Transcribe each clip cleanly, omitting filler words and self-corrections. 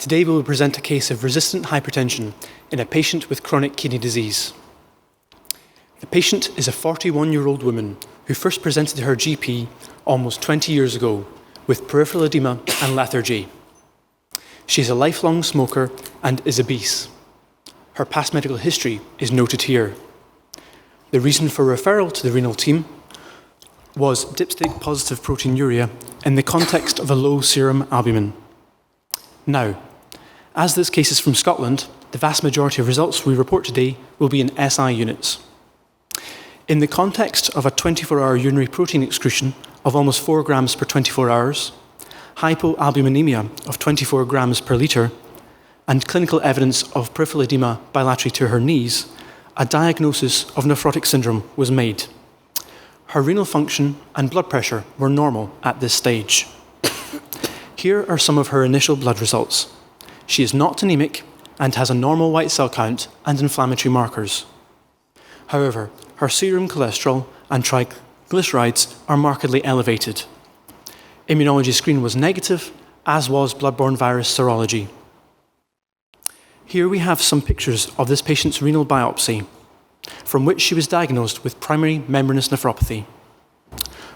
Today we will present a case of resistant hypertension in a patient with chronic kidney disease. The patient is a 41-year-old woman who first presented to her GP almost 20 years ago with peripheral edema and lethargy. She is a lifelong smoker and is obese. Her past medical history is noted here. The reason for referral to the renal team was dipstick positive proteinuria in the context of a low serum albumin. Now, as this case is from Scotland, the vast majority of results we report today will be in SI units. In the context of a 24-hour urinary protein excretion of almost 4 grams per 24 hours, hypoalbuminemia of 24 grams per litre, and clinical evidence of peripheral edema bilaterally to her knees, a diagnosis of nephrotic syndrome was made. Her renal function and blood pressure were normal at this stage. Here are some of her initial blood results. She is not anemic and has a normal white cell count and inflammatory markers. However, her serum cholesterol and triglycerides are markedly elevated. Immunology screen was negative, as was blood-borne virus serology. Here we have some pictures of this patient's renal biopsy, from which she was diagnosed with primary membranous nephropathy.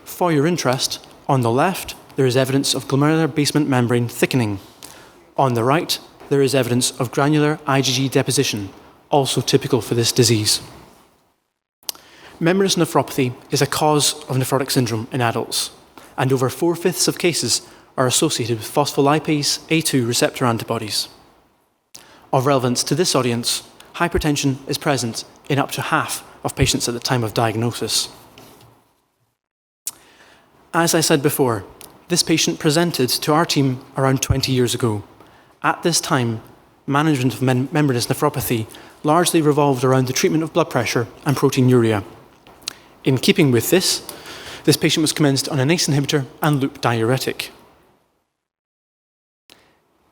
For your interest, on the left, there is evidence of glomerular basement membrane thickening. On the right, there is evidence of granular IgG deposition, also typical for this disease. Membranous nephropathy is a cause of nephrotic syndrome in adults, and over 4/5 of cases are associated with phospholipase A2 receptor antibodies. Of relevance to this audience, hypertension is present in up to half of patients at the time of diagnosis. As I said before, this patient presented to our team around 20 years ago. At this time, management of membranous nephropathy largely revolved around the treatment of blood pressure and proteinuria. In keeping with this patient was commenced on an ACE inhibitor and loop diuretic.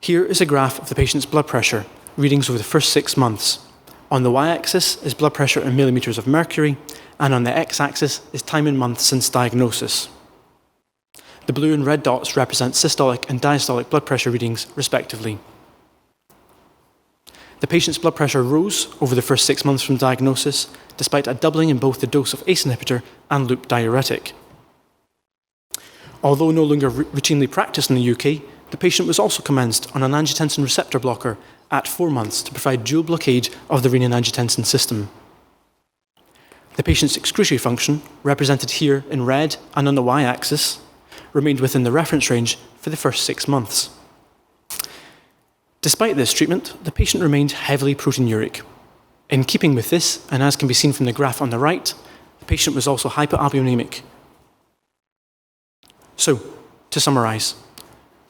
Here is a graph of the patient's blood pressure, readings over the first 6 months. On the y-axis is blood pressure in millimeters of mercury, and on the x-axis is time in months since diagnosis. The blue and red dots represent systolic and diastolic blood pressure readings, respectively. The patient's blood pressure rose over the first 6 months from diagnosis, despite a doubling in both the dose of ACE inhibitor and loop diuretic. Although no longer routinely practiced in the UK, the patient was also commenced on an angiotensin receptor blocker at 4 months to provide dual blockade of the renin-angiotensin system. The patient's excretory function, represented here in red and on the y-axis, remained within the reference range for the first 6 months. Despite this treatment, the patient remained heavily proteinuric. In keeping with this, and as can be seen from the graph on the right, the patient was also hypoalbuminemic. So, to summarize,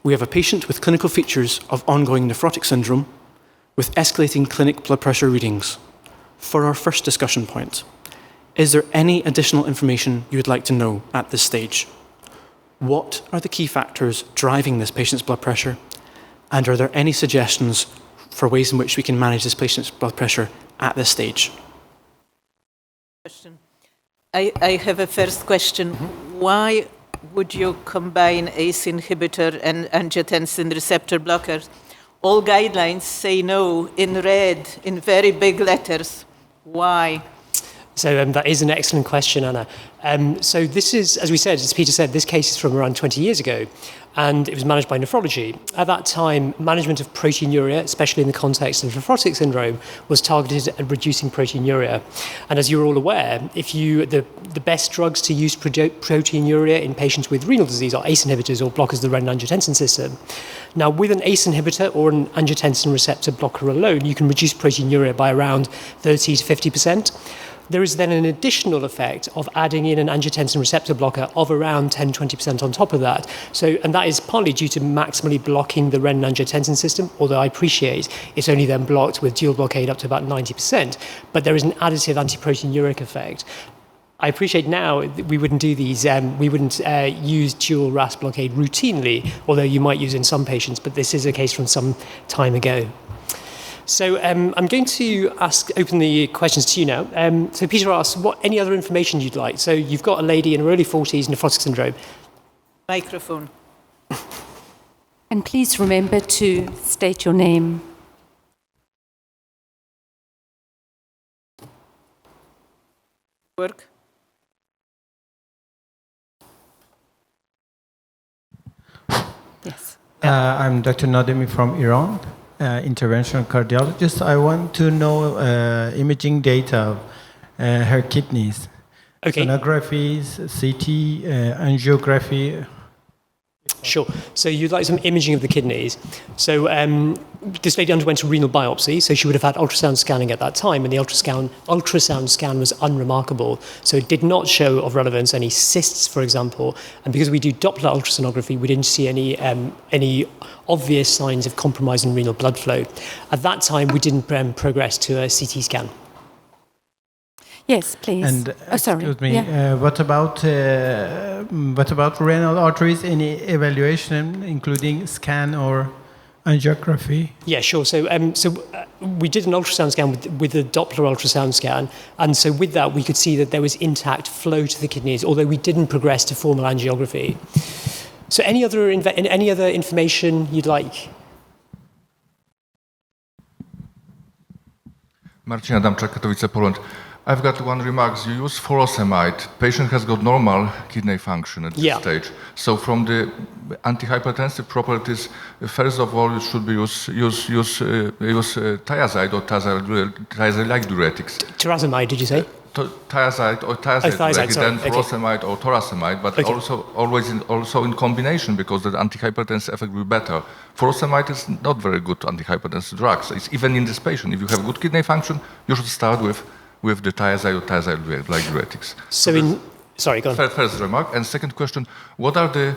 we have a patient with clinical features of ongoing nephrotic syndrome with escalating clinic blood pressure readings. For our first discussion point, is there any additional information you would like to know at this stage? What are the key factors driving this patient's blood pressure? And are there any suggestions for ways in which we can manage this patient's blood pressure at this stage? I have a first question. Why would you combine ACE inhibitor and angiotensin receptor blockers? All guidelines say no in red, in very big letters. Why? So that is an excellent question, Anna. So this is, as we said, as Peter said, this case is from around 20 years ago, and it was managed by nephrology. At that time, management of proteinuria, especially in the context of nephrotic syndrome, was targeted at reducing proteinuria. And as you're all aware, the best drugs to use proteinuria in patients with renal disease are ACE inhibitors or blockers of the renin-angiotensin system. Now, with an ACE inhibitor or an angiotensin receptor blocker alone, you can reduce proteinuria by around 30 to 50%. There is then an additional effect of adding in an angiotensin receptor blocker of around 10-20% on top of that. And that is partly due to maximally blocking the renin-angiotensin system, although I appreciate it's only then blocked with dual blockade up to about 90%. But there is an additive antiproteinuric effect. I appreciate now we wouldn't do these, we wouldn't use dual RAS blockade routinely, although you might use in some patients, but this is a case from some time ago. So I'm going to open the questions to you now. So Peter asks, any other information you'd like? So you've got a lady in her early 40s, nephrotic syndrome. Microphone. And please remember to state your name. Work. Yes. I'm Dr. Nademi from Iran, interventional cardiologist. I want to know imaging data of her kidneys. Okay. Sonographies, CT, angiography. Sure. So you'd like some imaging of the kidneys. So this lady underwent a renal biopsy, so she would have had ultrasound scanning at that time, and the ultrasound scan was unremarkable. So it did not show of relevance any cysts, for example. And because we do Doppler ultrasonography, we didn't see any obvious signs of compromise in renal blood flow. At that time, we didn't progress to a CT scan. Yes, please. And sorry. excuse me, Yeah. what about renal arteries? Any evaluation, including scan or angiography? Yeah, sure. So, we did an ultrasound scan with a Doppler ultrasound scan, and so with that we could see that there was intact flow to the kidneys, although we didn't progress to formal angiography. So, any other information you'd like? Marcin Adamczak, Katowice, Poland. I've got one remark. You use furosemide. Patient has got normal kidney function at this stage. So from the antihypertensive properties, first of all, you should be use thiazide or thiazide-like diuretics. Tirasemide, did you say? Thiazide or thiazide, thiazide, then sorry. furosemide or torasemide, but also in combination, because the antihypertensive effect will be better. Furosemide is not very good antihypertensive drugs. It's even in this patient. If you have good kidney function, you should start with the thiazide or thiazide-like diuretics. Sorry, go on. First remark. And second question, what are the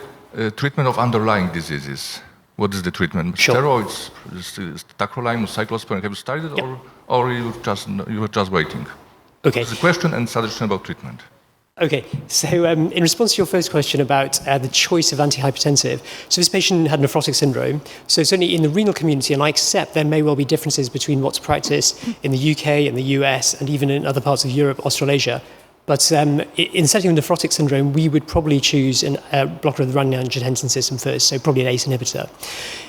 treatment of underlying diseases? What is the treatment? Sure. Steroids, tacrolimus, cyclosporin, have you started or you were just waiting? Okay. The question and suggestion about treatment. Okay, so in response to your first question about the choice of antihypertensive, so this patient had nephrotic syndrome, so certainly in the renal community, and I accept there may well be differences between what's practiced in the UK and the US and even in other parts of Europe, Australasia, but in the setting of nephrotic syndrome, we would probably choose a blocker of the renin-angiotensin system first, so probably an ACE inhibitor.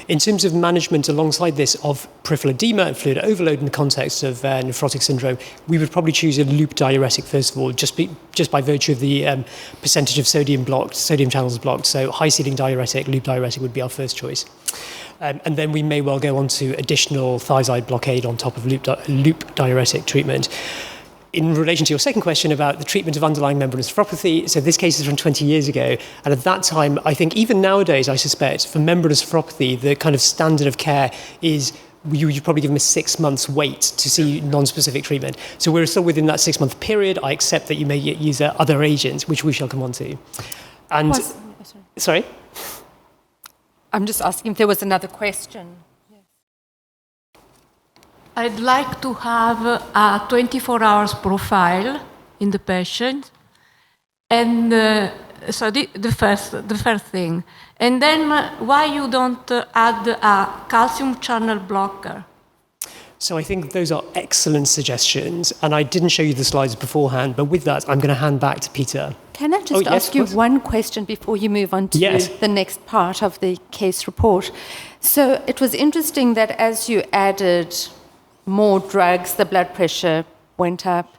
In terms of management alongside this of peripheral edema and fluid overload in the context of nephrotic syndrome, we would probably choose a loop diuretic first of all, just by virtue of the percentage of sodium channels blocked. So high ceiling diuretic, loop diuretic would be our first choice. And then we may well go on to additional thiazide blockade on top of loop diuretic treatment. In relation to your second question about the treatment of underlying membranous nephropathy, so this case is from 20 years ago, and at that time, I think even nowadays, I suspect, for membranous nephropathy, the kind of standard of care is you probably give them a 6 months wait to see non-specific treatment. So we're still within that 6 month period. I accept that you may use other agents, which we shall come on to. And sorry? I'm just asking if there was another question. I'd like to have a 24 hours profile in the patient, and so the first thing, and then why you don't add a calcium channel blocker? So I think those are excellent suggestions, and I didn't show you the slides beforehand, but with that, I'm going to hand back to Peter. Can I just ask you one question before you move on to the next part of the case report? So it was interesting that as you added more drugs, the blood pressure went up.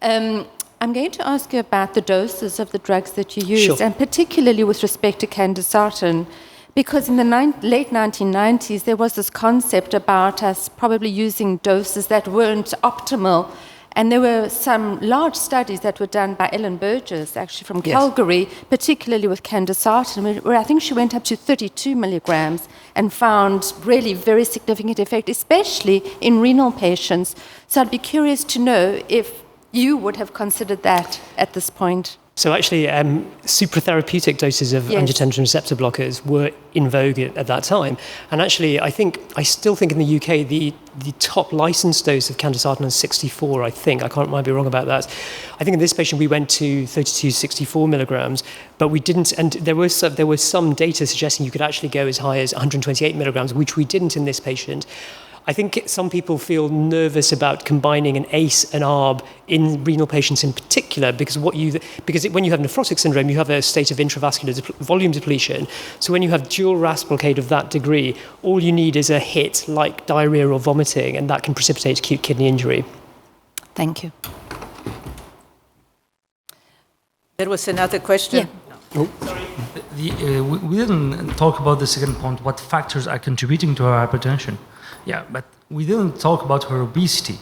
I'm going to ask you about the doses of the drugs that you used, and particularly with respect to candesartan, because in the late 1990s, there was this concept about us probably using doses that weren't optimal. And there were some large studies that were done by Ellen Burgess, actually from Calgary, particularly with candesartan, where I think she went up to 32 milligrams and found really very significant effect, especially in renal patients. So I'd be curious to know if you would have considered that at this point. So actually, supratherapeutic doses of angiotensin receptor blockers were in vogue at that time. And actually, I still think in the UK, the top licensed dose of candesartan is 64, I think. I might be wrong about that. I think in this patient, we went to 32, 64 milligrams, but we didn't, and there was some data suggesting you could actually go as high as 128 milligrams, which we didn't in this patient. I think some people feel nervous about combining an ACE and ARB in renal patients in particular, because when you have nephrotic syndrome, you have a state of intravascular volume depletion. So when you have dual RAS blockade of that degree, all you need is a hit like diarrhea or vomiting, and that can precipitate acute kidney injury. Thank you. There was another question. Yeah. We didn't talk about the second point, what factors are contributing to her hypertension. Yeah, but we didn't talk about her obesity.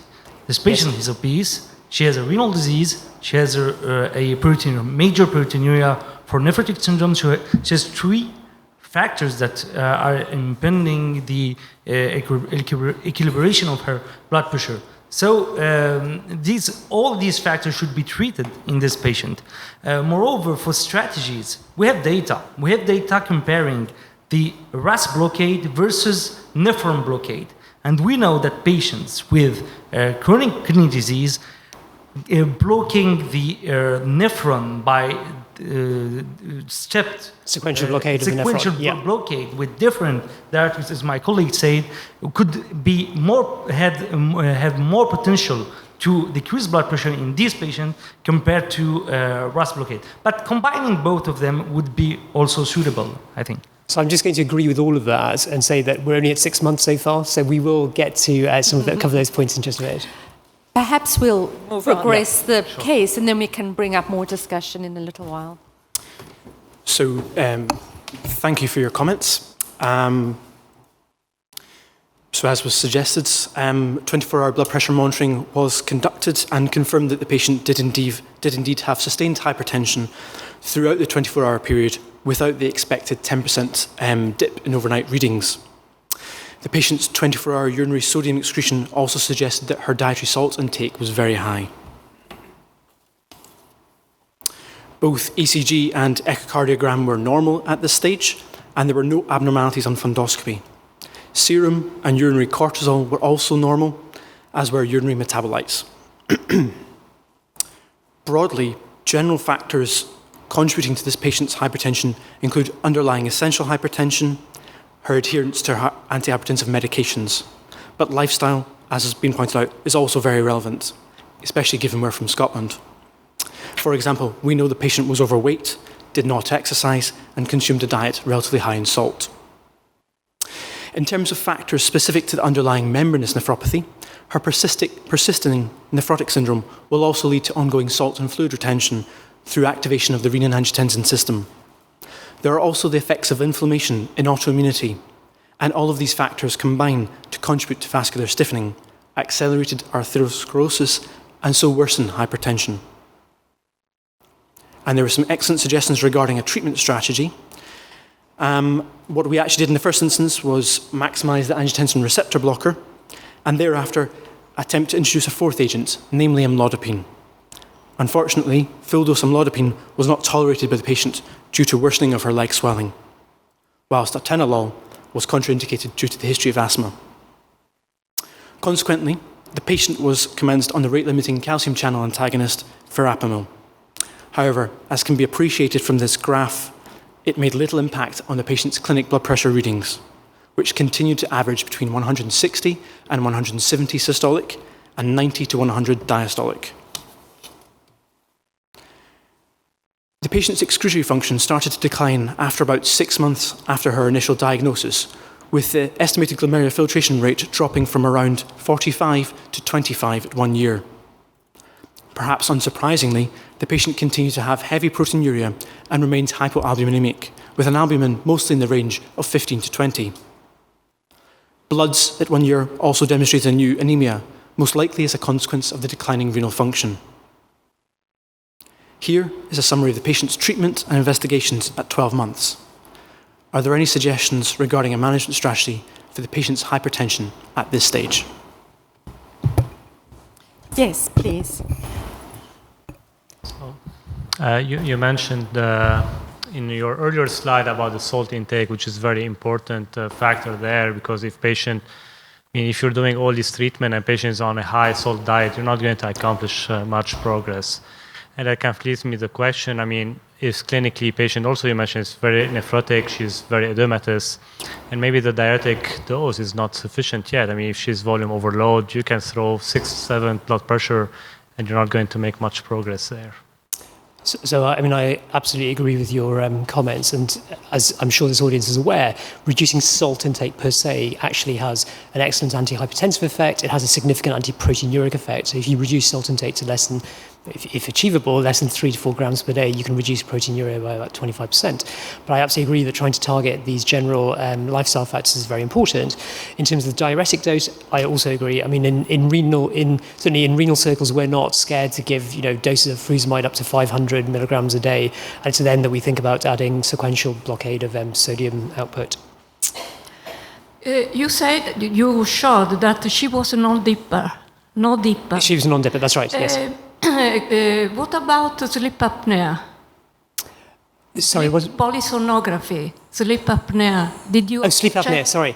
This patient is obese, she has a renal disease, she has a major proteinuria for nephrotic syndrome. She has 3 factors that are impeding the equilibration of her blood pressure. So all these factors should be treated in this patient. Moreover, for strategies, we have data. We have data comparing the RAS blockade versus nephron blockade. And we know that patients with chronic kidney disease blocking the nephron by stepped sequential blockade of the nephron. Sequential blockade with different diuretics, as my colleague said, could be have more potential to decrease blood pressure in this patient compared to RAS blockade. But combining both of them would be also suitable, I think. So I'm just going to agree with all of that and say that we're only at 6 months so far, so we will get to cover those points in just a minute. Perhaps we'll progress the case, and then we can bring up more discussion in a little while. So, thank you for your comments. So as was suggested, 24-hour blood pressure monitoring was conducted and confirmed that the patient did indeed have sustained hypertension throughout the 24-hour period without the expected 10% dip in overnight readings. The patient's 24-hour urinary sodium excretion also suggested that her dietary salt intake was very high. Both ECG and echocardiogram were normal at this stage, and there were no abnormalities on fundoscopy. Serum and urinary cortisol were also normal, as were urinary metabolites. Broadly, general factors contributing to this patient's hypertension include underlying essential hypertension, her adherence to her antihypertensive medications. But lifestyle, as has been pointed out, is also very relevant, especially given we're from Scotland. For example, we know the patient was overweight, did not exercise, and consumed a diet relatively high in salt. In terms of factors specific to the underlying membranous nephropathy, her persisting nephrotic syndrome will also lead to ongoing salt and fluid retention through activation of the renin-angiotensin system. There are also the effects of inflammation in autoimmunity, and all of these factors combine to contribute to vascular stiffening, accelerated arteriosclerosis, and so worsen hypertension. And there were some excellent suggestions regarding a treatment strategy. What we actually did in the first instance was maximize the angiotensin receptor blocker, and thereafter attempt to introduce a fourth agent, namely amlodipine. Unfortunately, full-dose amlodipine was not tolerated by the patient due to worsening of her leg swelling, whilst atenolol was contraindicated due to the history of asthma. Consequently, the patient was commenced on the rate-limiting calcium channel antagonist, verapamil. However, as can be appreciated from this graph, it made little impact on the patient's clinic blood pressure readings, which continued to average between 160 and 170 systolic and 90 to 100 diastolic. The patient's excretory function started to decline after about 6 months after her initial diagnosis, with the estimated glomerular filtration rate dropping from around 45 to 25 at 1 year. Perhaps unsurprisingly, the patient continued to have heavy proteinuria and remained hypoalbuminemic, with an albumin mostly in the range of 15 to 20. Bloods at 1 year also demonstrated a new anemia, most likely as a consequence of the declining renal function. Here is a summary of the patient's treatment and investigations at 12 months. Are there any suggestions regarding a management strategy for the patient's hypertension at this stage? Yes, please. You mentioned in your earlier slide about the salt intake, which is a very important factor there, because if you're doing all this treatment and patient is on a high salt diet, you're not going to accomplish much progress. And that kind of leads me to the question, is clinically patient. Also, you mentioned it's very nephrotic. She's very edematous, and maybe the diuretic dose is not sufficient yet. I mean, if she's volume overload, you can throw 6, 7 blood pressure, and you're not going to make much progress there. So, I mean, I absolutely agree with your comments, and as I'm sure this audience is aware, reducing salt intake per se actually has an excellent antihypertensive effect. It has a significant antiproteinuric effect. So if you reduce salt intake to less than, if achievable, less than 3 to 4 grams per day, you can reduce proteinuria by about 25%. But I absolutely agree that trying to target these general lifestyle factors is very important. In terms of the diuretic dose, I also agree. I mean, certainly in renal circles, we're not scared to give doses of furosemide up to 500 milligrams a day, and it's then that we think about adding sequential blockade of sodium output. You said you showed that she was a non-dipper. She was a non-dipper. That's right. Yes. What about sleep apnea? Sorry, what? Polysomnography, sleep apnea. Did you? Oh, sleep check? apnea. Sorry.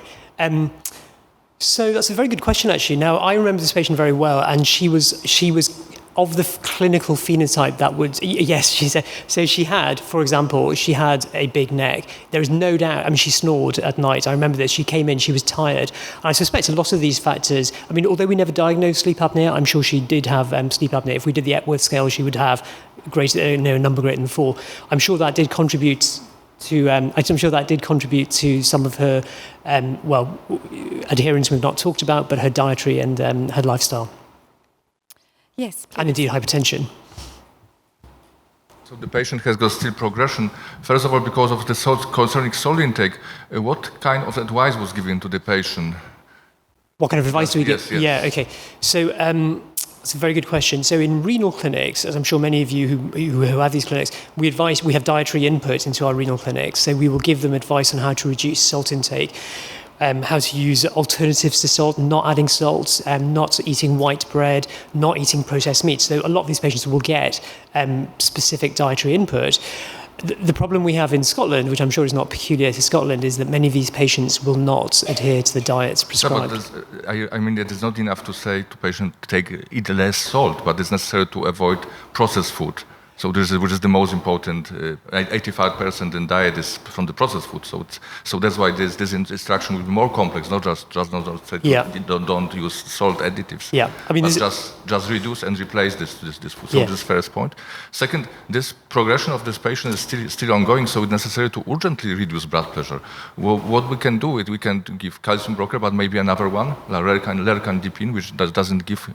So that's a very good question, actually. Now, I remember this patient very well, and she was of the clinical phenotype that would, yes, she said. So she had, for example, she had a big neck. There is no doubt, I mean, she snored at night. I remember this. She came in, she was tired. And I suspect a lot of these factors, I mean, although we never diagnosed sleep apnea, I'm sure she did have sleep apnea. If we did the Epworth scale, she would have a number greater than 4. I'm sure that did contribute to some of her, adherence we've not talked about, but her dietary and her lifestyle. Yes. And indeed hypertension. So the patient has got still progression. First of all, because of the concerning salt intake, what kind of advice was given to the patient? What kind of advice do we give? Yes. Yeah, okay. So that's a very good question. So in renal clinics, as I'm sure many of you who have these clinics, we have dietary input into our renal clinics. So we will give them advice on how to reduce salt intake. How to use alternatives to salt, not adding salt, not eating white bread, not eating processed meat. So a lot of these patients will get specific dietary input. The problem we have in Scotland, which I'm sure is not peculiar to Scotland, is that many of these patients will not adhere to the diets prescribed. No, but I mean, it is not enough to say to patient eat less salt, but it's necessary to avoid processed food. So which is the most important. 85% in diet is from the processed food. So that's why this instruction will be more complex. Not just say don't use salt additives. Yeah, I mean, but just reduce and replace this food. So this is first point. Second, this progression of this patient is still ongoing. So it's necessary to urgently reduce blood pressure. What we can do is we can give calcium blocker, but maybe another one, lercanidipine, which doesn't give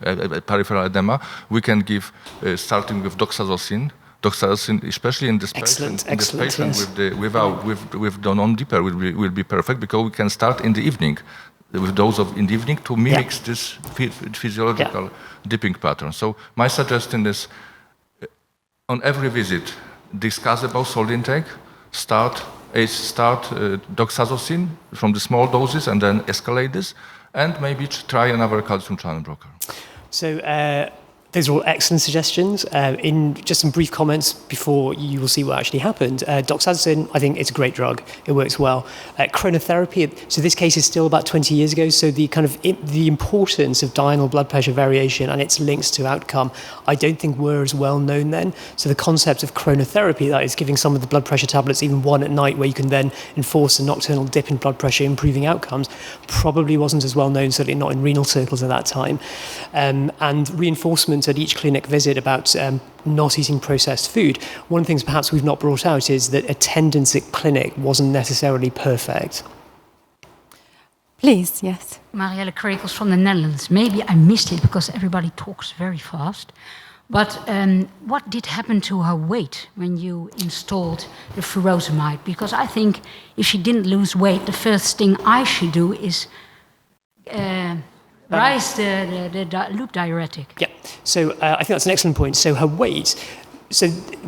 peripheral edema. We can give starting with doxazosin, especially in this patient, yes. with the non-dipper will be perfect, because we can start in the evening with dose in the evening to mimic this physiological dipping pattern. So my suggestion is, on every visit, discuss about salt intake, start doxazosin from the small doses and then escalate this, and maybe try another calcium channel blocker. So those are all excellent suggestions. In just some brief comments before you will see what actually happened. Doxazosin, I think it's a great drug. It works well. Chronotherapy, so this case is still about 20 years ago, so the importance of diurnal blood pressure variation and its links to outcome, I don't think were as well known then. So the concept of chronotherapy, that is giving some of the blood pressure tablets, even one at night, where you can then enforce a nocturnal dip in blood pressure, improving outcomes, probably wasn't as well known, certainly not in renal circles at that time. And reinforcement at each clinic visit about not eating processed food. One of the things perhaps we've not brought out is that attendance at clinic wasn't necessarily perfect. Please, yes. Marielle Krekels from the Netherlands. Maybe I missed it because everybody talks very fast. But what did happen to her weight when you installed the furosemide? Because I think if she didn't lose weight, the first thing I should do is rise the loop diuretic. Yeah, so I think that's an excellent point. So her weight, so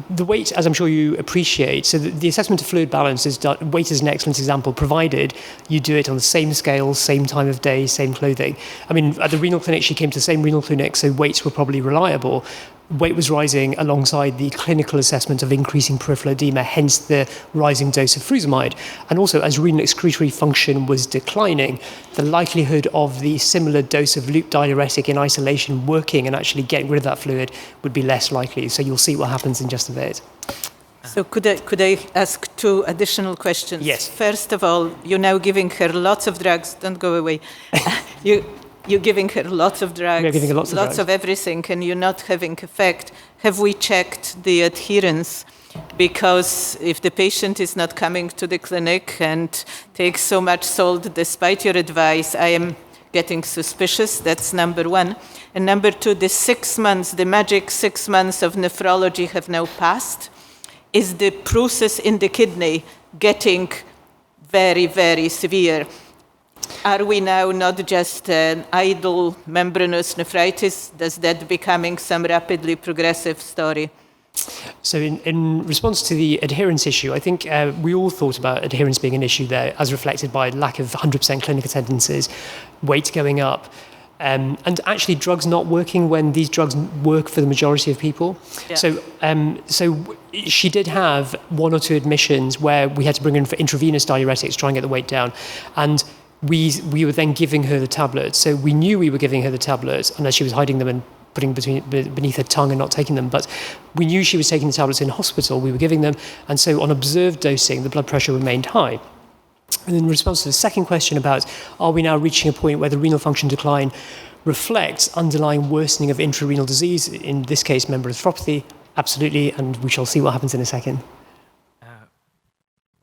the weight, as I'm sure you appreciate, so the assessment of fluid balance is done, weight is an excellent example, provided you do it on the same scale, same time of day, same clothing. I mean, at the renal clinic, she came to the same renal clinic, so weights were probably reliable. Weight was rising alongside the clinical assessment of increasing peripheral edema, hence the rising dose of furosemide. And also, as renal excretory function was declining, the likelihood of the similar dose of loop diuretic in isolation working and actually getting rid of that fluid would be less likely. So you'll see what happens in just a bit. So could I ask 2 additional questions? Yes. First of all, you're now giving her lots of drugs. Don't go away. You're giving her lots of drugs. We're giving her lots of drugs. of everything, and you're not having effect. Have we checked the adherence? Because if the patient is not coming to the clinic and takes so much salt despite your advice, I am getting suspicious. That's number 1. And number 2, the 6 months, the magic 6 months of nephrology have now passed. Is the process in the kidney getting very, very severe? Are we now not just an idle membranous nephritis? Does that becoming some rapidly progressive story? So in response to the adherence issue, I think we all thought about adherence being an issue there, as reflected by lack of 100% clinic attendances, weight going up, and actually drugs not working when these drugs work for the majority of people. Yeah. So she did have 1 or 2 admissions where we had to bring in for intravenous diuretics, try and get the weight down. And we were then giving her the tablets. So we knew we were giving her the tablets, unless she was hiding them and putting beneath her tongue and not taking them. But we knew she was taking the tablets in hospital. We were giving them. And so on observed dosing, the blood pressure remained high. And in response to the second question about, are we now reaching a point where the renal function decline reflects underlying worsening of intrarenal disease, in this case, membranous nephropathy? Absolutely, and we shall see what happens in a second.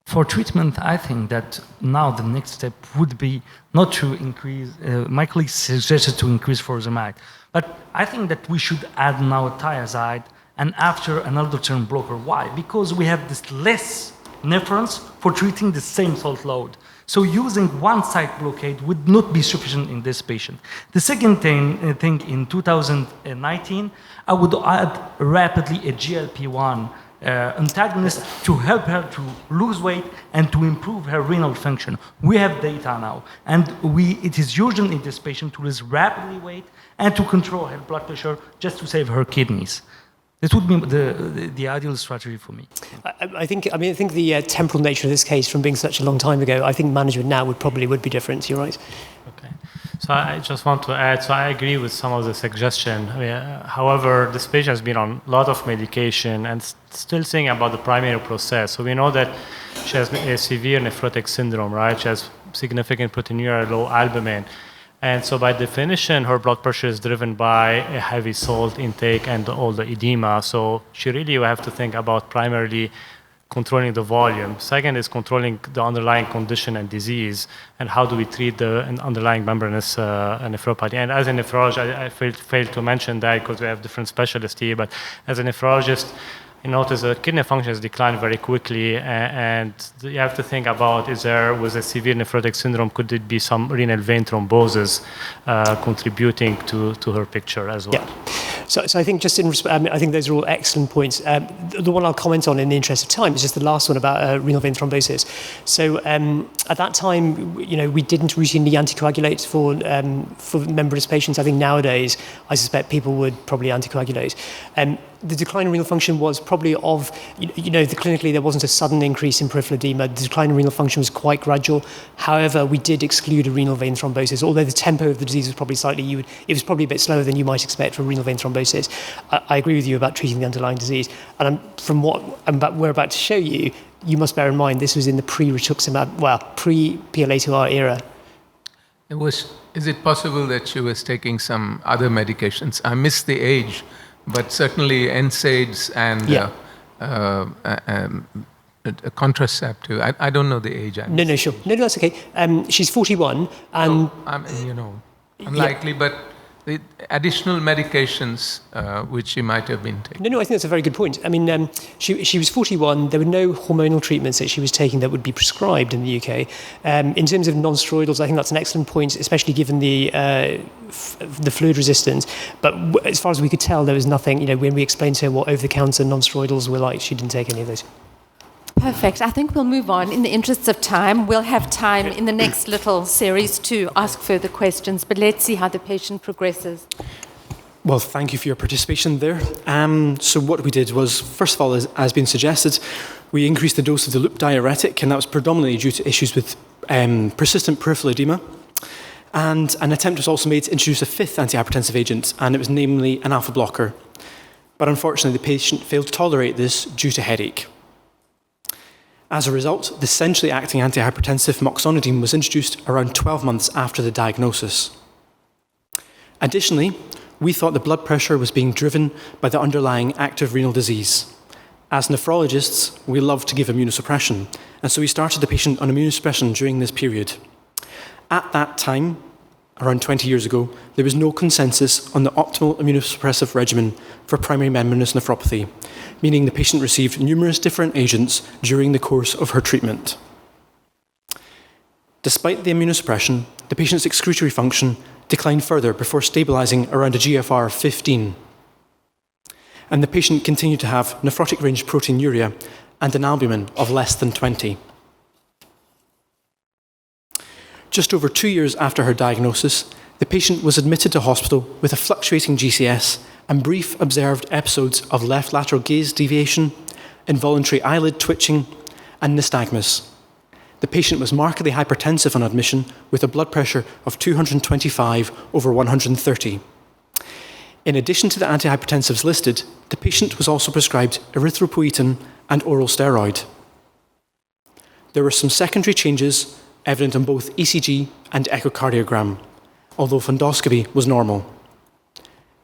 For treatment, I think that now the next step would be not to increase, my colleague suggested to increase furosemide, but I think that we should add now thiazide and after an aldosterone blocker. Why? Because we have this less nephrons for treating the same salt load. So using one site blockade would not be sufficient in this patient. The second thing in 2019, I would add rapidly a GLP-1 antagonist to help her to lose weight and to improve her renal function. We have data now, and it is urgent in this patient to lose rapidly weight and to control her blood pressure just to save her kidneys. This would be the ideal strategy for me. I think the temporal nature of this case, from being such a long time ago, I think management now would be different. You're right. Okay. So I just want to add, so I agree with some of the suggestion. However, this patient has been on a lot of medication and still thinking about the primary process. So we know that she has a severe nephrotic syndrome, right? She has significant proteinuria, low albumin. And so by definition, her blood pressure is driven by a heavy salt intake and all the edema. So she really will have to think about primarily controlling the volume. Second is controlling the underlying condition and disease, and how do we treat the underlying membranous nephropathy. And as a nephrologist, I failed to mention that because we have different specialists here, but as a nephrologist, you notice the kidney function has declined very quickly, and you have to think about, with a severe nephrotic syndrome, could it be some renal vein thrombosis contributing to her picture as well? Yeah. So I think I think those are all excellent points. The one I'll comment on in the interest of time is just the last one about renal vein thrombosis. So at that time, we didn't routinely anticoagulate for membranous patients. I think nowadays, I suspect people would probably anticoagulate. The decline in renal function was probably clinically there wasn't a sudden increase in peripheral edema. The decline in renal function was quite gradual. However, we did exclude a renal vein thrombosis. Although the tempo of the disease was probably it was probably a bit slower than you might expect for renal vein thrombosis. I agree with you about treating the underlying disease. And from what we're about to show you, you must bear in mind this was in the pre-rituximab, pre-PLA2R era. Is it possible that she was taking some other medications? I missed the age. But certainly NSAIDs and a contraceptive. I don't know the age. No, sure. No, that's okay. She's 41, and unlikely. But the additional medications which she might have been taking. No, I think that's a very good point. I mean, she was 41. There were no hormonal treatments that she was taking that would be prescribed in the UK. In terms of non-steroidals, I think that's an excellent point, especially given the fluid resistance. But as far as we could tell, there was nothing. When we explained to her what over-the-counter non-steroidals were like, she didn't take any of those. Perfect. I think we'll move on. In the interests of time, we'll have time in the next little series to ask further questions, but let's see how the patient progresses. Well, thank you for your participation there. So what we did was, first of all, as been suggested, we increased the dose of the loop diuretic, and that was predominantly due to issues with persistent peripheral edema. And an attempt was also made to introduce a fifth antihypertensive agent, and it was namely an alpha blocker. But unfortunately, the patient failed to tolerate this due to headache. As a result, the centrally acting antihypertensive moxonidine was introduced around 12 months after the diagnosis. Additionally, we thought the blood pressure was being driven by the underlying active renal disease. As nephrologists, we love to give immunosuppression, and so we started the patient on immunosuppression during this period. At that time, around 20 years ago, there was no consensus on the optimal immunosuppressive regimen for primary membranous nephropathy, meaning the patient received numerous different agents during the course of her treatment. Despite the immunosuppression, the patient's excretory function declined further before stabilizing around a GFR of 15. And the patient continued to have nephrotic range proteinuria and an albumin of less than 20. Just over 2 years after her diagnosis, the patient was admitted to hospital with a fluctuating GCS and brief observed episodes of left lateral gaze deviation, involuntary eyelid twitching, and nystagmus. The patient was markedly hypertensive on admission with a blood pressure of 225/130. In addition to the antihypertensives listed, the patient was also prescribed erythropoietin and oral steroid. There were some secondary changes evident on both ECG and echocardiogram, although fundoscopy was normal.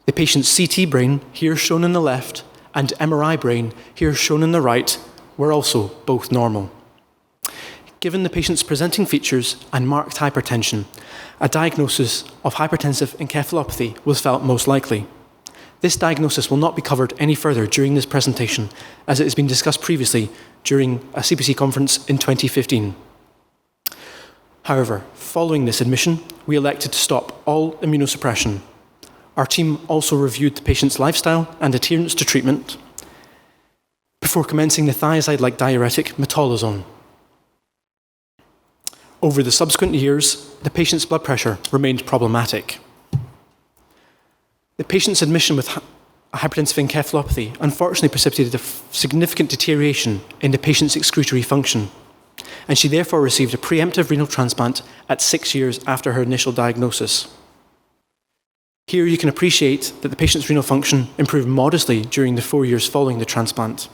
The patient's CT brain, here shown on the left, and MRI brain, here shown on the right, were also both normal. Given the patient's presenting features and marked hypertension, a diagnosis of hypertensive encephalopathy was felt most likely. This diagnosis will not be covered any further during this presentation, as it has been discussed previously during a CPC conference in 2015. However, following this admission, we elected to stop all immunosuppression. Our team also reviewed the patient's lifestyle and adherence to treatment before commencing the thiazide-like diuretic metolazone. Over the subsequent years, the patient's blood pressure remained problematic. The patient's admission with hypertensive encephalopathy unfortunately precipitated a significant deterioration in the patient's excretory function, and she therefore received a preemptive renal transplant at 6 years after her initial diagnosis. Here you can appreciate that the patient's renal function improved modestly during the 4 years following the transplant.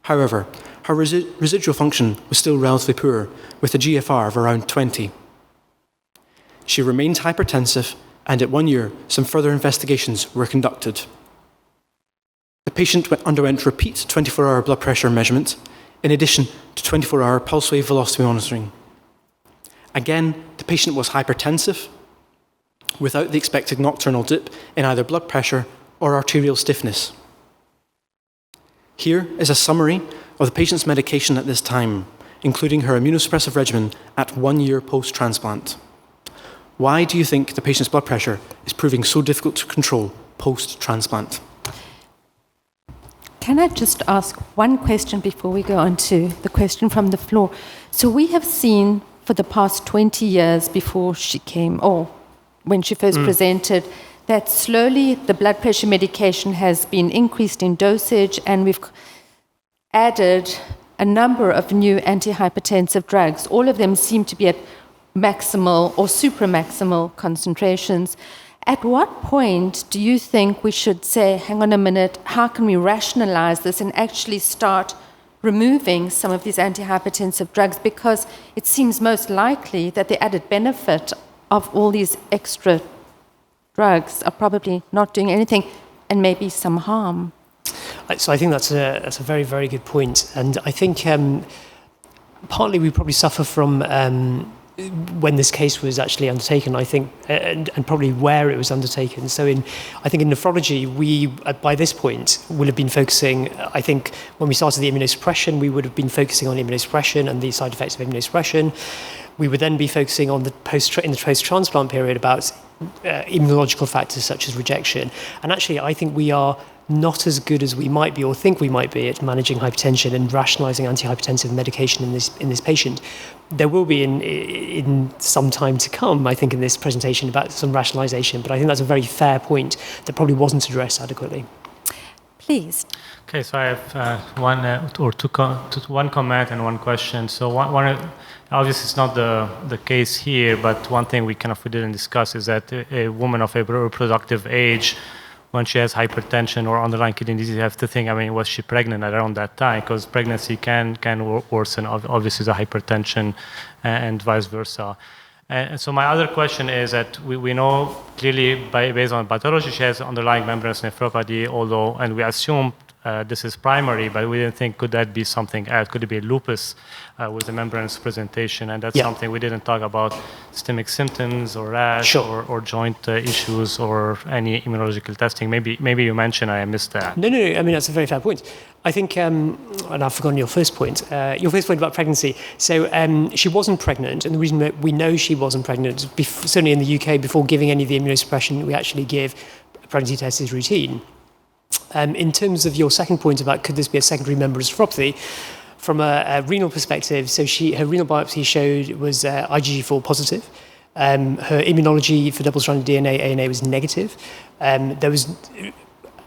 However, her residual function was still relatively poor, with a GFR of around 20. She remained hypertensive, and at 1 year, some further investigations were conducted. The patient underwent repeat 24-hour blood pressure measurement, in addition to 24-hour pulse wave velocity monitoring. Again, the patient was hypertensive, without the expected nocturnal dip in either blood pressure or arterial stiffness. Here is a summary of the patient's medication at this time, including her immunosuppressive regimen at 1 year post-transplant. Why do you think the patient's blood pressure is proving so difficult to control post-transplant? Can I just ask one question before we go on to the question from the floor? So we have seen for the past 20 years before she came, or when she first presented, that slowly the blood pressure medication has been increased in dosage, and we've added a number of new antihypertensive drugs. All of them seem to be at maximal or supramaximal concentrations. At what point do you think we should say, hang on a minute, how can we rationalize this and actually start removing some of these antihypertensive drugs? Because it seems most likely that the added benefit of all these extra drugs are probably not doing anything and maybe some harm. So I think that's a very, very good point. And I think partly we probably suffer from when this case was actually undertaken, I think, and probably where it was undertaken. So I think in nephrology, we, by this point, will have been focusing, I think, when we started the immunosuppression, we would have been focusing on immunosuppression and the side effects of immunosuppression. We would then be focusing on in the post-transplant period about immunological factors such as rejection. And actually, I think we are not as good as we might be or think we might be at managing hypertension and rationalizing antihypertensive medication in this patient. There will be in some time to come, I think, in this presentation about some rationalization, but I think that's a very fair point that probably wasn't addressed adequately. Please. Okay, so I have one comment and one question. So one obviously it's not the case here, but one thing we didn't discuss is that a woman of a reproductive age when she has hypertension or underlying kidney disease, you have to think, I mean, was she pregnant around that time? Because pregnancy can worsen, obviously, the hypertension and vice versa. And so my other question is that we know clearly based on pathology she has underlying membranous nephropathy, although, and we assume this is primary, but we didn't think, could that be something else? Could it be lupus with the membranous presentation? And that's something we didn't talk about, systemic symptoms or rash or joint issues or any immunological testing. Maybe you mentioned, I missed that. No, I mean, that's a very fair point. I think, and I've forgotten your first point about pregnancy. So she wasn't pregnant, and the reason that we know she wasn't pregnant, certainly in the UK, before giving any of the immunosuppression we actually give, a pregnancy test is routine. In terms of your second point about could this be a secondary membranous nephropathy, from a renal perspective, so her renal biopsy showed was IgG4 positive. Her immunology for double-stranded DNA, ANA, was negative.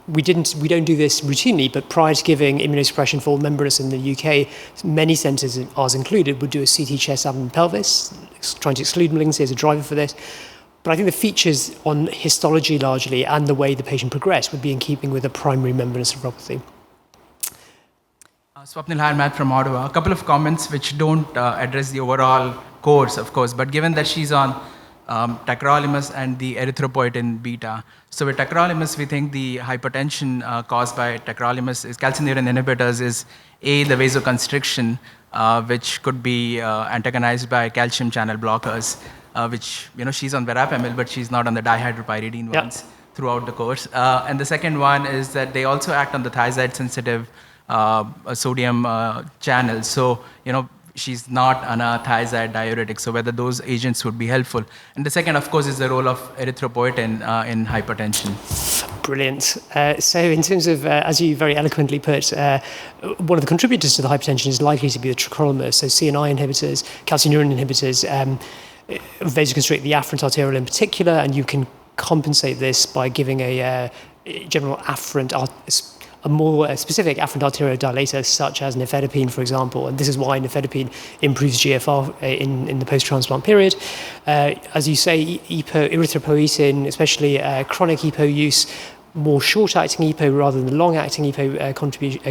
We don't do this routinely, but prior to giving immunosuppression for membranous in the UK, many centres, ours included, would do a CT chest, abdomen, pelvis, trying to exclude malignancy as a driver for this. But I think the features on histology largely and the way the patient progressed would be in keeping with a primary membranous nephropathy. Swapnil Harmat from Ottawa. A couple of comments which don't address the overall course, of course, but given that she's on tacrolimus and the erythropoietin beta. So with tacrolimus, we think the hypertension caused by tacrolimus is calcineurin inhibitors is A, the vasoconstriction, which could be antagonized by calcium channel blockers, which, she's on verapamil, but she's not on the dihydropyridine ones throughout the course. And the second one is that they also act on the thiazide-sensitive sodium channel. So, she's not on a thiazide diuretic, so whether those agents would be helpful. And the second, of course, is the role of erythropoietin in hypertension. Brilliant. So in terms of, as you very eloquently put, one of the contributors to the hypertension is likely to be the tacrolimus, so CNI inhibitors, calcineurin inhibitors, vasoconstrict the afferent arteriole in particular, and you can compensate this by giving a general afferent, a more specific afferent arteriole dilator, such as nifedipine, for example. And this is why nifedipine improves GFR in the post-transplant period. As you say, erythropoietin, especially chronic EPO use, more short-acting EPO rather than long-acting EPO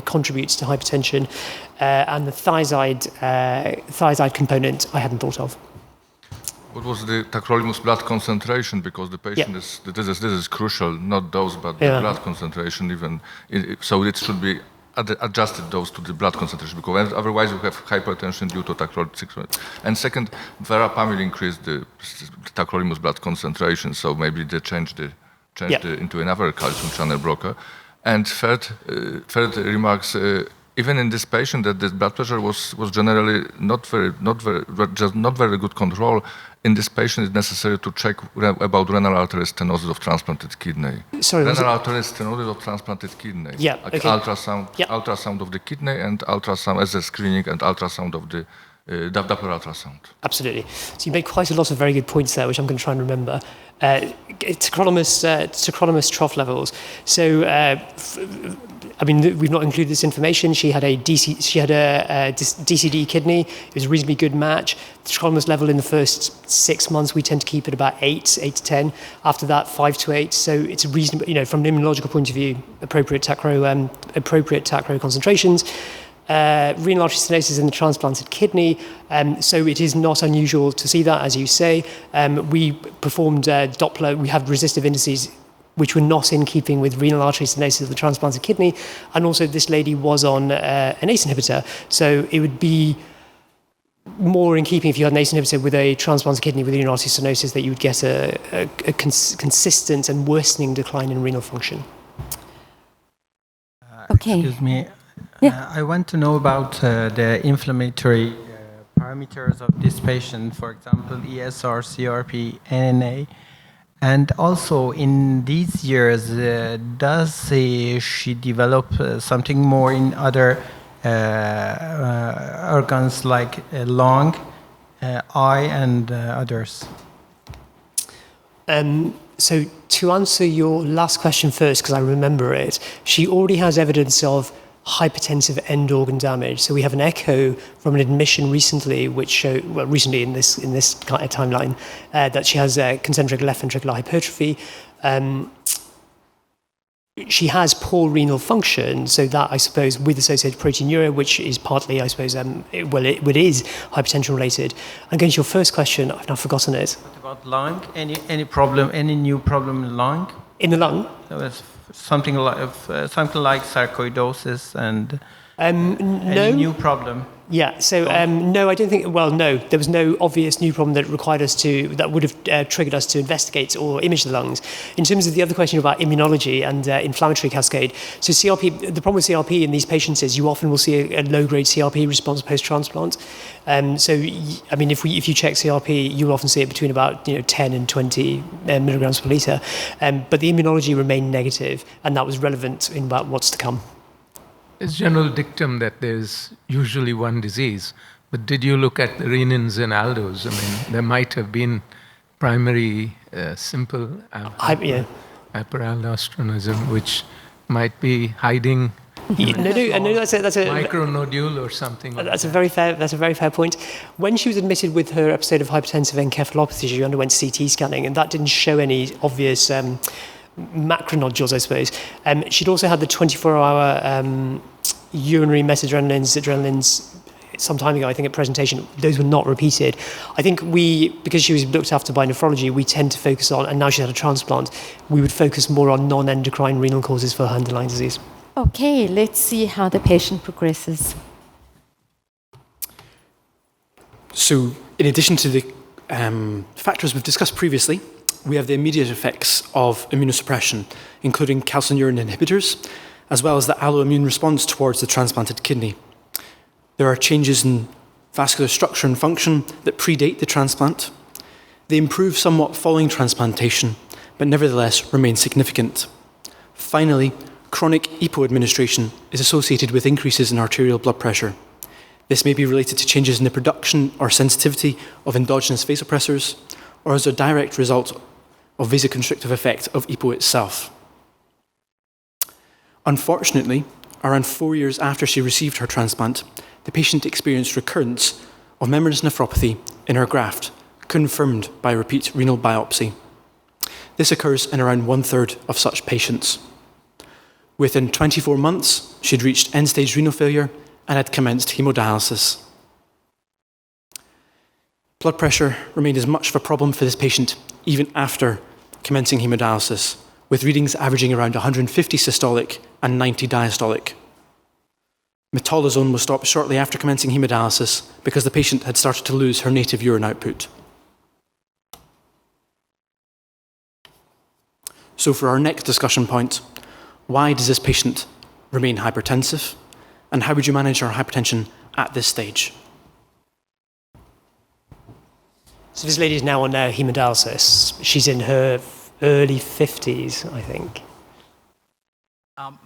contributes to hypertension. And the thiazide component I hadn't thought of. What was the tacrolimus blood concentration? Because the patient this is crucial, not dose, but the blood concentration even. So it should be adjusted dose to the blood concentration, because otherwise you have hypertension due to tacrolimus. And second, verapamil increased the tacrolimus blood concentration, so maybe they changed into another calcium channel blocker. And third remarks. Even in this patient, that the blood pressure was generally not very good control. In this patient, it's necessary to check about renal artery stenosis of transplanted kidney. Sorry, renal artery stenosis of transplanted kidney. Yeah, like ultrasound of the kidney and ultrasound as a screening and ultrasound of the Doppler ultrasound. Absolutely. So you made quite a lot of very good points there, which I'm going to try and remember. Tacrolimus trough levels. So, we've not included this information. She had a DCD kidney. It was a reasonably good match. The tacrolimus level in the first 6 months, we tend to keep it about 8 to 10. After that, 5 to 8. So it's a reasonable, from an immunological point of view, appropriate tacro concentrations. Renal artery stenosis in the transplanted kidney, so it is not unusual to see that, as you say. We performed Doppler, we have resistive indices which were not in keeping with renal artery stenosis of the transplanted kidney, and also this lady was on an ACE inhibitor, so it would be more in keeping if you had an ACE inhibitor with a transplanted kidney with renal artery stenosis that you would get a consistent and worsening decline in renal function. Okay. Excuse me. Yeah. I want to know about the inflammatory parameters of this patient, for example, ESR, CRP, NNA. And also, in these years, does she develop something more in other organs like lung, eye, and others? So to answer your last question first, because I remember it, she already has evidence of hypertensive end organ damage. So we have an echo from an admission recently, which showed, recently in this kind of timeline, that she has concentric left ventricular hypertrophy. she has poor renal function, so that, I suppose, with associated proteinuria, which is partly, I suppose, it is hypertension related. And going to your first question, I've now forgotten it. What about lung? Any problem? Any new problem in lung? In the lung? There was something like sarcoidosis and no. any new problem. Yeah, so no, I don't think, well, no, there was no obvious new problem that would have triggered us to investigate or image the lungs. In terms of the other question about immunology and inflammatory cascade, so CRP, the problem with CRP in these patients is you often will see a low-grade CRP response post-transplant. So, I mean, if you check CRP, you'll often see it between about 10 and 20 milligrams per litre. But the immunology remained negative, and that was relevant in about what's to come. It's general dictum that there's usually one disease, but did you look at the renins and aldose? I mean, there might have been primary simple hyperaldosteronism, which might be hiding that's a micronodule or something. That's a very fair point. When she was admitted with her episode of hypertensive encephalopathy, she underwent CT scanning, and that didn't show any obvious macronodules, I suppose. She'd also had the 24-hour urinary metadrenalins some time ago, I think, at presentation. Those were not repeated. I think because she was looked after by nephrology, we tend to focus on, and now she's had a transplant, we would focus more on non-endocrine renal causes for her underlying disease. Okay, let's see how the patient progresses. So, in addition to the factors we've discussed previously, we have the immediate effects of immunosuppression, including calcineurin inhibitors, as well as the alloimmune response towards the transplanted kidney. There are changes in vascular structure and function that predate the transplant. They improve somewhat following transplantation, but nevertheless remain significant. Finally, chronic EPO administration is associated with increases in arterial blood pressure. This may be related to changes in the production or sensitivity of endogenous vasopressors, or as a direct result of vasoconstrictive effect of EPO itself. Unfortunately, around 4 years after she received her transplant, the patient experienced recurrence of membranous nephropathy in her graft, confirmed by repeat renal biopsy. This occurs in around 1/3 of such patients. Within 24 months, she'd reached end-stage renal failure and had commenced hemodialysis. Blood pressure remained as much of a problem for this patient even after commencing hemodialysis, with readings averaging around 150 systolic and 90 diastolic. Metolazone was stopped shortly after commencing hemodialysis because the patient had started to lose her native urine output. So for our next discussion point, why does this patient remain hypertensive, and how would you manage her hypertension at this stage? So this lady is now on hemodialysis. She's in her early 50s, I think.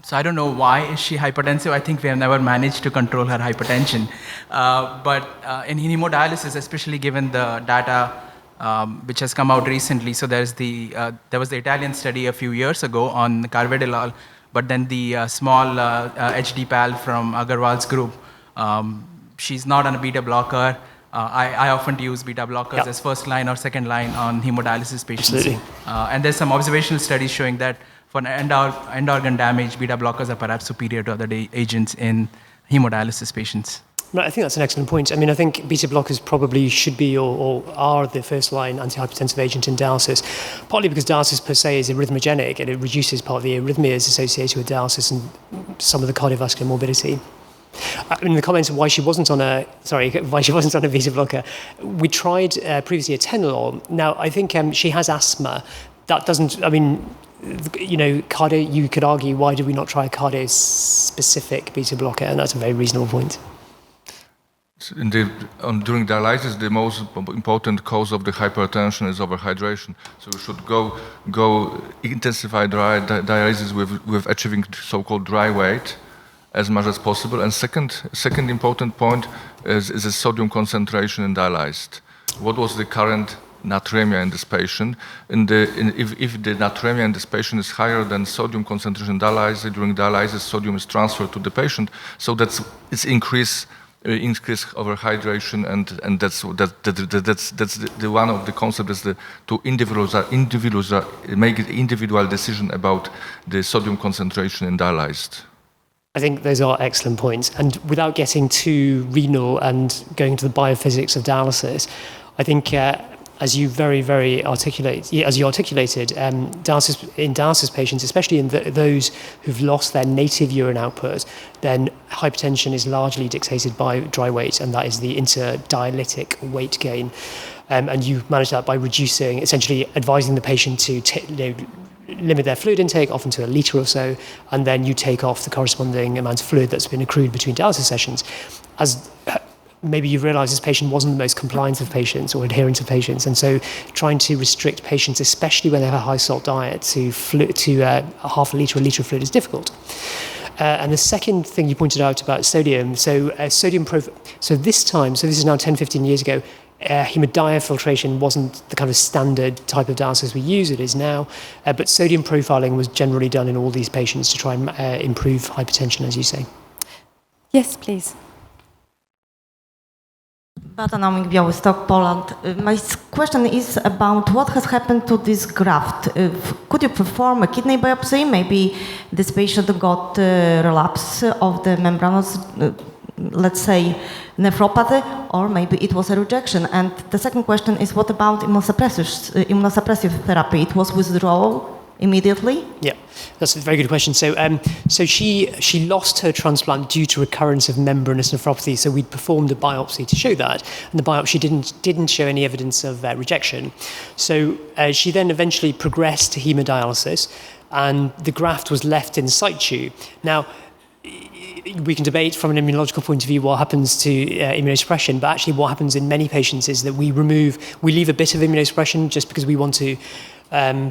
So I don't know why is she hypertensive. I think we have never managed to control her hypertension. But in hemodialysis, especially given the data which has come out recently, so there was the Italian study a few years ago on carvedilol, but then the small HD-PAL from Agarwal's group, she's not on a beta blocker. I often use beta blockers as first line or second line on hemodialysis patients. And there's some observational studies showing that for end organ damage, beta blockers are perhaps superior to other agents in hemodialysis patients. No, I think that's an excellent point. I mean, I think beta blockers probably should be or are the first line antihypertensive agent in dialysis, partly because dialysis per se is arrhythmogenic and it reduces part of the arrhythmias associated with dialysis and some of the cardiovascular morbidity. I mean, the comments of why she wasn't on a beta blocker, we tried previously atenolol. Now, I think she has asthma. That doesn't, I mean, cardio, you could argue, why did we not try a cardio-specific beta blocker? And that's a very reasonable point. During dialysis, the most important cause of the hypertension is overhydration. So we should go intensify dialysis with achieving so-called dry weight as much as possible. And second important point is the sodium concentration in dialyzed. What was the current natremia in this patient? If the natremia in this patient is higher than sodium concentration in dialysis, during dialysis, sodium is transferred to the patient, so it's increased increase overhydration, and that's the one of the concepts is to make an individual decision about the sodium concentration in dialyzed. I think those are excellent points. And without getting too renal and going into the biophysics of dialysis, I think as you articulated, dialysis patients, especially in those who've lost their native urine output, then hypertension is largely dictated by dry weight, and that is the interdialytic weight gain. And you manage that by reducing, essentially advising the patient to limit their fluid intake, often to a litre or so, and then you take off the corresponding amount of fluid that's been accrued between dialysis sessions. As maybe you realise this patient wasn't the most compliant of patients or adherent of patients, and so trying to restrict patients, especially when they have a high salt diet, to half a litre or litre of fluid is difficult. And the second thing you pointed out about sodium, so this is now 10, 15 years ago, hemodiafiltration wasn't the kind of standard type of dialysis we use, it is now, but sodium profiling was generally done in all these patients to try and improve hypertension, as you say. Yes, please. Batanomik, Białystok, Poland. My question is about what has happened to this graft. Could you perform a kidney biopsy? Maybe this patient got relapse of the membranous, let's say, nephropathy, or maybe it was a rejection. And the second question is, what about immunosuppressive therapy? It was withdrawal immediately? Yeah, that's a very good question. So she lost her transplant due to recurrence of membranous nephropathy. So we performed a biopsy to show that, and the biopsy didn't show any evidence of rejection. So she then eventually progressed to hemodialysis, and the graft was left in situ. Now, we can debate from an immunological point of view what happens to immunosuppression, but actually what happens in many patients is that we leave a bit of immunosuppression just because we want to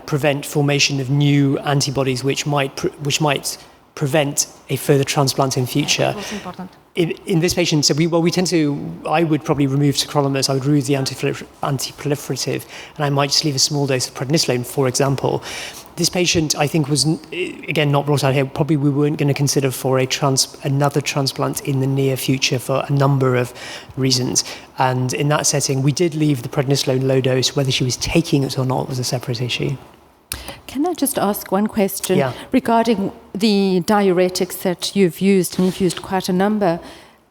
prevent formation of new antibodies which might prevent a further transplant in future. That's important. In this patient, I would probably remove tacrolimus, I would remove the anti-proliferative, and I might just leave a small dose of prednisolone, for example. This patient, I think, was, again, not brought out here, probably we weren't going to consider for another transplant in the near future for a number of reasons. And in that setting, we did leave the prednisolone low dose. Whether she was taking it or not was a separate issue. Can I just ask one question regarding the diuretics that you've used, and you've used quite a number.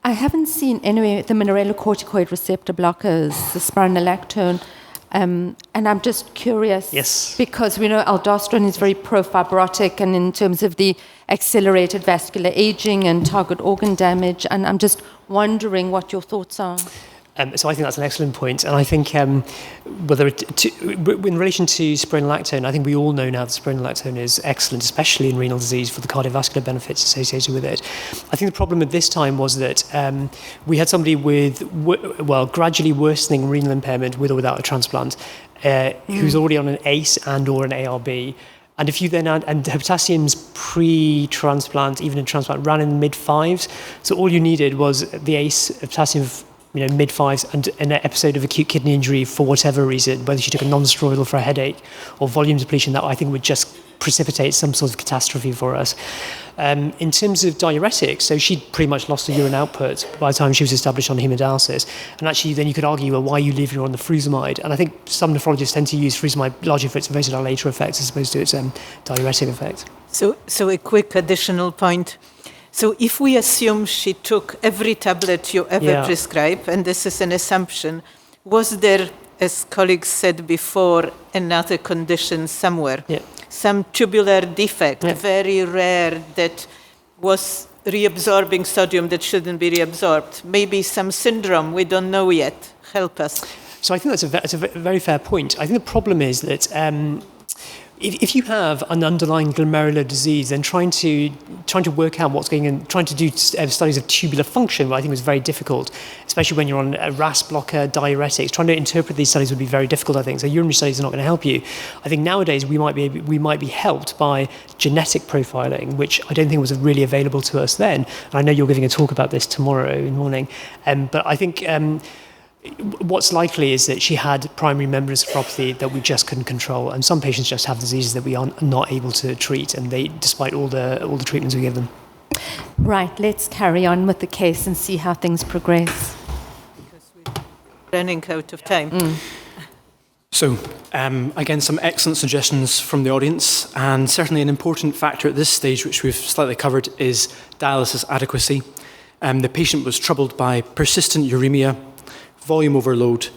I haven't seen anyway the mineralocorticoid receptor blockers, the spironolactone, and I'm just curious, because we know aldosterone is very pro-fibrotic, and in terms of the accelerated vascular aging and target organ damage, and I'm just wondering what your thoughts are. So I think that's an excellent point, and I think in relation to spironolactone, I think we all know now that spironolactone is excellent, especially in renal disease, for the cardiovascular benefits associated with it. I think the problem at this time was that we had somebody with gradually worsening renal impairment with or without a transplant, who's already on an ACE and or an ARB. And if you then add, and her potassium's pre-transplant, even in transplant, ran in the mid-5s, so all you needed was the ACE potassium of mid-5s and an episode of acute kidney injury for whatever reason, whether she took a non-steroidal for a headache or volume depletion, that I think would just precipitate some sort of catastrophe for us. In terms of diuretics, so she'd pretty much lost the urine output by the time she was established on hemodialysis. And actually then you could argue, well, why are you leaving her on the furosemide? And I think some nephrologists tend to use furosemide largely for its vasodilator effects as opposed to its diuretic effect. So a quick additional point. So if we assume she took every tablet you ever prescribed, and this is an assumption, was there, as colleagues said before, another condition somewhere? Some tubular defect, very rare, that was reabsorbing sodium that shouldn't be reabsorbed. Maybe some syndrome, we don't know yet. Help us. So I think that's a very fair point. I think the problem is that if you have an underlying glomerular disease, then trying to work out what's going on, trying to do studies of tubular function, I think was very difficult, especially when you're on a RAS blocker, diuretics. Trying to interpret these studies would be very difficult, I think. So urinary studies are not going to help you. I think nowadays we might be helped by genetic profiling, which I don't think was really available to us then. And I know you're giving a talk about this tomorrow morning, but I think what's likely is that she had primary membranous nephropathy that we just couldn't control, and some patients just have diseases that we are not able to treat, and despite all the treatments we give them. Right, let's carry on with the case and see how things progress. Because we're running out of time. So, again, some excellent suggestions from the audience, and certainly an important factor at this stage, which we've slightly covered, is dialysis adequacy. The patient was troubled by persistent uremia, volume overload,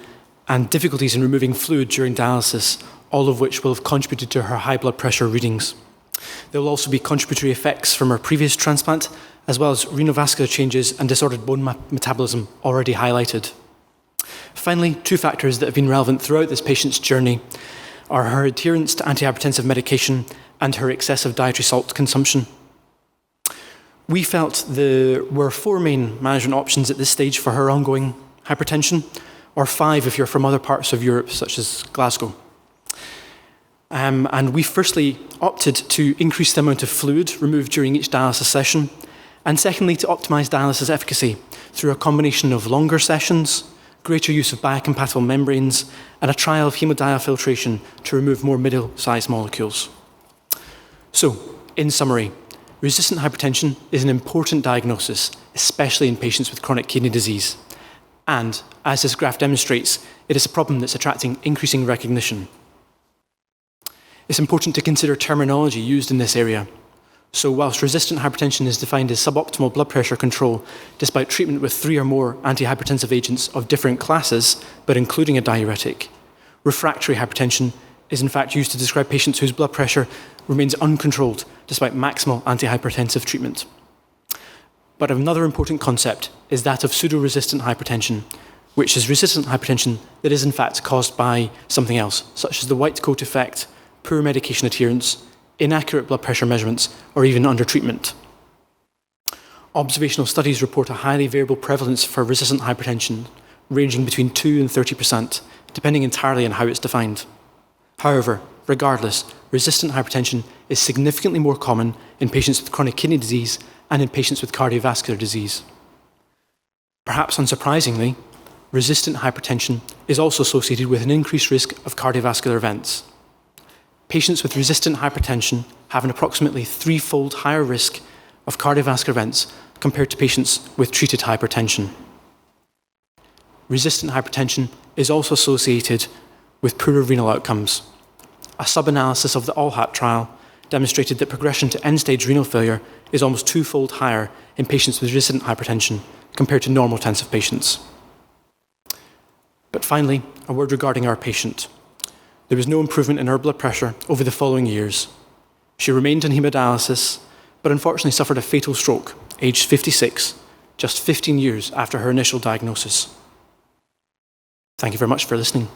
and difficulties in removing fluid during dialysis, all of which will have contributed to her high blood pressure readings. There will also be contributory effects from her previous transplant, as well as renovascular changes and disordered bone metabolism already highlighted. Finally, two factors that have been relevant throughout this patient's journey are her adherence to antihypertensive medication and her excessive dietary salt consumption. We felt there were 4 main management options at this stage for her ongoing hypertension, or 5 if you're from other parts of Europe, such as Glasgow. And we firstly opted to increase the amount of fluid removed during each dialysis session, and secondly, to optimize dialysis efficacy through a combination of longer sessions, greater use of biocompatible membranes, and a trial of hemodiafiltration to remove more middle-sized molecules. So, in summary, resistant hypertension is an important diagnosis, especially in patients with chronic kidney disease. And, as this graph demonstrates, it is a problem that's attracting increasing recognition. It's important to consider terminology used in this area. So whilst resistant hypertension is defined as suboptimal blood pressure control despite treatment with 3 or more antihypertensive agents of different classes, but including a diuretic, refractory hypertension is in fact used to describe patients whose blood pressure remains uncontrolled despite maximal antihypertensive treatment. But another important concept is that of pseudo-resistant hypertension, which is resistant hypertension that is in fact caused by something else, such as the white coat effect, poor medication adherence, inaccurate blood pressure measurements, or even undertreatment. Observational studies report a highly variable prevalence for resistant hypertension, ranging between 2 and 30%, depending entirely on how it's defined. However, regardless, resistant hypertension is significantly more common in patients with chronic kidney disease and in patients with cardiovascular disease. Perhaps unsurprisingly, resistant hypertension is also associated with an increased risk of cardiovascular events. Patients with resistant hypertension have an approximately 3-fold higher risk of cardiovascular events compared to patients with treated hypertension. Resistant hypertension is also associated with poorer renal outcomes. A sub-analysis of the ALLHAT trial demonstrated that progression to end-stage renal failure is almost 2-fold higher in patients with resistant hypertension compared to normotensive patients. But finally, a word regarding our patient. There was no improvement in her blood pressure over the following years. She remained on hemodialysis, but unfortunately suffered a fatal stroke, aged 56, just 15 years after her initial diagnosis. Thank you very much for listening.